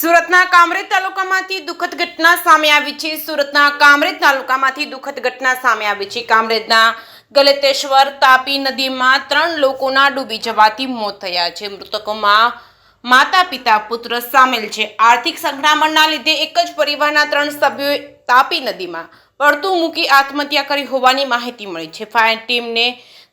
સુરતના કામરેજ તાલુકામાંથી દુઃખદ ઘટના સામે આવી છે. સુરતના કામરેજ તાલુકામાંથી દુઃખદ ઘટના સામે આવી છે. કામરેજના ગલતેશ્વર તાપી નદીમાં 3 લોકોના ડૂબી જવાથી મોત થયા છે. મૃતકોમાં માતા પિતા પુત્ર સામેલ છે. આર્થિક સંકળામણના લીધે એક જ પરિવારના 3 સભ્યોએ તાપી નદીમાં પડતું મૂકી આત્મહત્યા કરી હોવાની માહિતી મળી છે. ફાયર ટીમને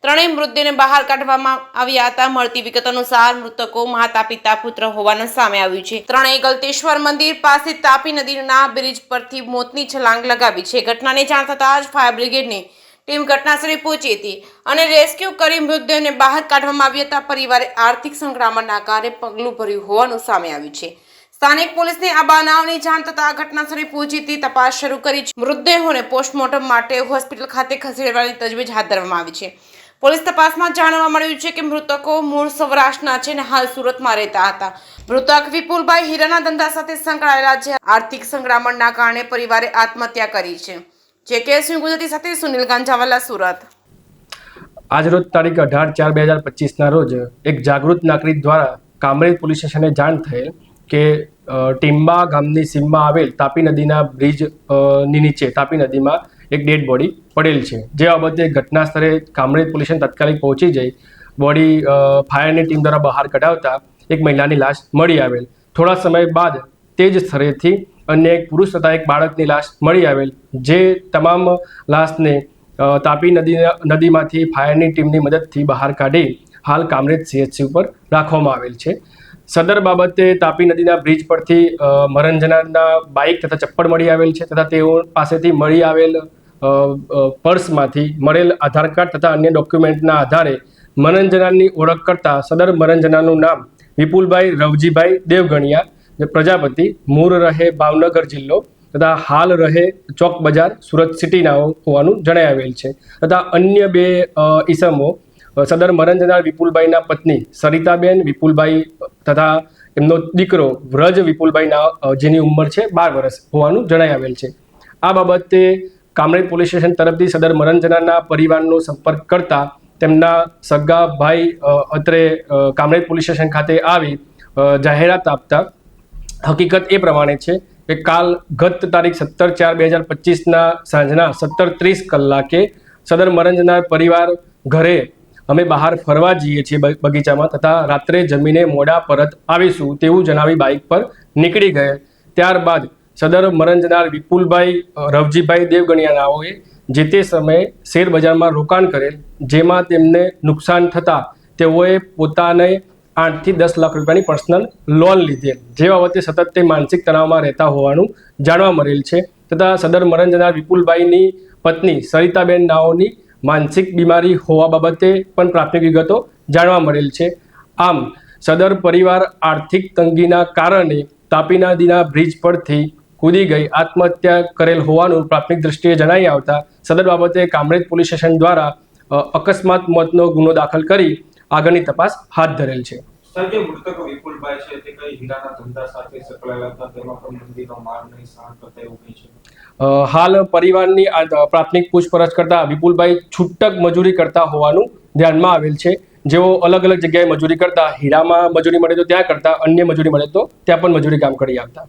3 મૃતદેહને બહાર કાઢવામાં આવ્યા હતા. મળતી વિગત અનુસાર મૃતકો માતા પિતા પુત્ર હોવાનું સામે આવ્યું છે. 3 ગલતેશ્વર મંદિર પાસે તાપી નદીના બ્રિજ પરથી મોતની છલાંગ લગાવી છે. ઘટનાની જાણ થતાં જ ફાયર બ્રિગેડની ટીમ ઘટનાસ્થળે પહોંચી હતી અને રેસ્ક્યુ કરી મૃતદેહને બહાર કાઢવામાં આવ્યા હતા. પરિવારે આર્થિક સંકળામણના કારણે પગલું ભર્યું હોવાનું સામે આવ્યું છે. સ્થાનિક પોલીસને આ બનાવની જાણ થતાં ઘટનાસ્થળે પહોંચી હતી તપાસ શરૂ કરી છે. મૃતદેહોને પોસ્ટમોર્ટમ માટે હોસ્પિટલ ખાતે ખસેડવાની તજવીજ હાથ ધરવામાં આવી છે. પોલીસ તપાસમાં જાણવા મળ્યું છે કે મૃતકો મૂળ સૌરાષ્ટ્રના છે અને હાલ સુરતમાં રહેતા હતા. મૃતક વિપુલભાઈ હીરાના ધંધા સાથે સંકળાયેલા છે. આર્થિક સંકળામણના કારણે પરિવારે આત્મહત્યા કરી છે. જેકેએસ ન્યૂઝ ગુજરાતી સાથે સુનિલ ગાંજાવાલા, સુરત. આજરોજ તારીખ 18/4/2025 રોજ એક જાગૃત નાગરિક દ્વારા કામરેજ પોલીસ સ્ટેશને જાણ થયેલ કે ટીમ્બા ગામની સીમમાં આવેલ તાપી નદીના બ્રિજ ની નીચે તાપી નદીમાં એક ડેડ બોડી પડેલ છે. જે બાબતે ઘટના સ્થળે કામરેજ પોલીસ તાત્કાલિક પહોંચી જઈ બોડી ફાયરની ટીમ દ્વારા બહાર કઢાવતા એક મહિલાની લાશ મળી આવેલ. થોડા સમય બાદ તે જ સ્થળેથી અન્ય એક પુરુષ તથા એક બાળકની લાશ મળી આવેલ. જે તમામ લાશને તાપી નદીમાંથી ફાયરની ટીમની મદદથી બહાર કાઢી હાલ કામરેજ CHC ઉપર રાખવામાં આવેલ છે. સદર બાબતે તાપી નદીના બ્રિજ પરથી મરણજનારના બાઇક તથા ચપ્પલ મળી આવેલ છે તથા તેઓ પાસેથી મળી આવેલ પર્સમાંથી મળેલ આધાર કાર્ડ તથા અન્ય ડોક્યુમેન્ટના આધારે મરણજનારની ઓળખ કરતા સદર મરણજનાનું નામ વિપુલભાઈ રવજીભાઈ દેવગણિયા પ્રજાપતિ, મૂળ રહે ભાવનગર જિલ્લો તથા હાલ રહે ચોક બજાર સુરત સિટીના હોવાનું જણાઈ આવેલ છે. તથા અન્ય 2 ઈસમો સદર મરણજનાર વિપુલભાઈના પત્ની સરિતાબેન વિપુલભાઈ તથા એમનો દીકરો વ્રજ વિપુલભાઈના જેની ઉંમર છે 12 વર્ષ હોવાનું જણાઈ આવેલ છે. આ બાબતે કામરેજ પોલીસ સ્ટેશન તરફથી સદર મરણજનારના પરિવારનો સંપર્ક કરતા તેમના સગા ભાઈ અત્રે કામરેજ પોલીસ સ્ટેશન ખાતે આવી જાહેરાત આપતા હકીકત એ પ્રમાણે છે કે ગત તારીખ 17/4/2025 સાંજના 17:30 કલાકે સદર મરણજનાર પરિવાર ઘરે અમે બહાર ફરવા જઈએ છીએ બગીચામાં તથા રાત્રે જમીને મોડા પરત આવીશું તેવું જણાવી બાઇક પર નીકળી ગયે. ત્યારબાદ સદર મરણજનાર વિપુલભાઈ રવજીભાઈ દેવગણિયાનાઓએ જે તે સમયે શેર બજારમાં રોકાણ કરેલ, જેમાં તેમને નુકસાન થતાં તેઓએ પોતાને 8 થી 10 લાખ રૂપિયાની પર્સનલ લોન લીધેલ. જે બાબતે સતત તે માનસિક તણાવમાં રહેતા હોવાનું જાણવા મળેલ છે. તથા સદર મરણજનાર વિપુલભાઈની પત્ની સરિતાબેન નાઓની માનસિક બીમારી હોવા બાબતે પણ પ્રાથમિક વિગતો જાણવા મળેલ છે. આમ સદર પરિવાર આર્થિક તંગીના કારણે તાપી નદીના બ્રિજ પરથી કૂદી ગઈ આત્મહત્યા કરેલ હોવાનું પ્રાથમિક દ્રષ્ટિએ જણાઈ આવતા સદર બાબતે કામરેજ પોલીસ સ્ટેશન દ્વારા અકસ્માત મોતનો ગુનો દાખલ કરી આગળની તપાસ હાથ ધરેલ છે. મૃતક વિપુલભાઈ છે તે કઈ હીરાના ધંધા સાથે સંકળાયેલા હતા, તેમાં પણ મંદિરનો માર નહીં સહન કરતા એવું કંઈ છે? હાલ પરિવારની પ્રાથમિક પૂછપરછ કરતા વિપુલભાઈ છૂટક મજૂરી કરતા હોવાનું ધ્યાનમાં આવેલ છે. જેઓ અલગ અલગ જગ્યાએ મજૂરી કરતા, હીરામાં મજૂરી મળે તો ત્યાં કરતા, અન્ય મજૂરી મળે તો ત્યાં પણ મજૂરી કામ કરી આવતા.